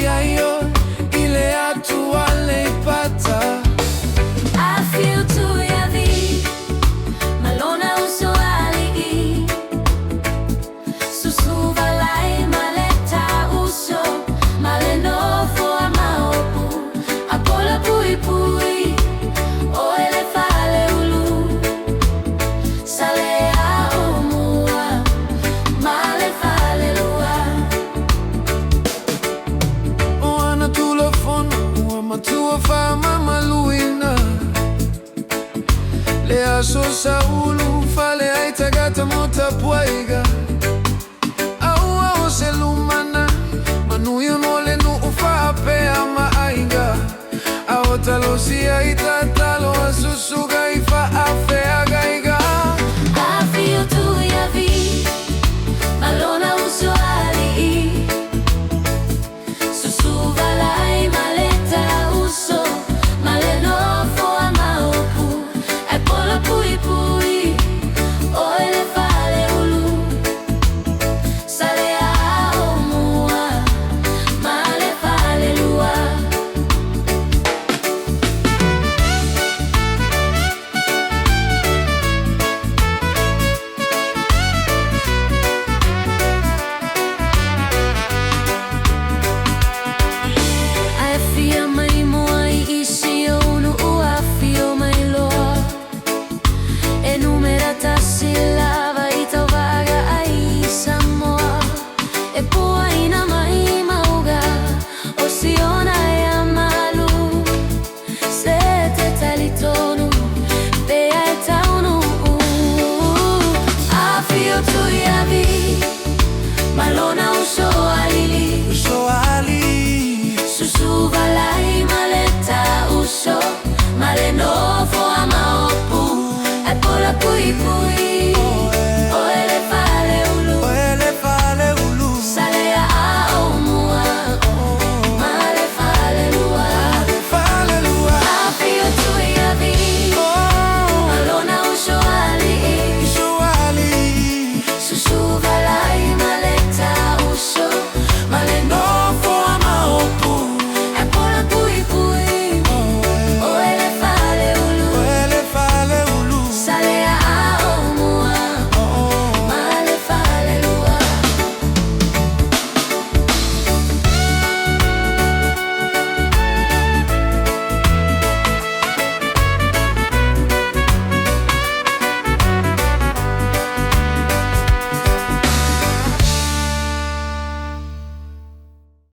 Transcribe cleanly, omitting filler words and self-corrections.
siayo ile hatua leipata. I feel tu ya vi malona uso ali susu valai maleta uso maleno for maopu apola pui pui o ele fale ulu sale a omua male fale lua O ana tulofono o matua fama maluina le aso saulu fale aitagata mota puaiga aua o selumana manuyo nole nu ufa pea maaiga aotalosia itatalo asusuga ifa afea gaiga. I feel tu ya vi malona uso ali susu valai maleta uso maleno for maopu e pola pui pui o ele fale ulu sale a omua male fale lua. Afia mai moai isi onu afio mai loa enumerata silava ita vaga ai samoa e poaina mai mauga osiona e amalu sete talitonu pea e taunu afio tu ya vi malona uso alili So ali susu valai maleta uso maleno for maopu e pola pui pui o ele fale ulu sale a omua male fale lua. fale lua Afio tu ya vi malona uso ali so ali susu valai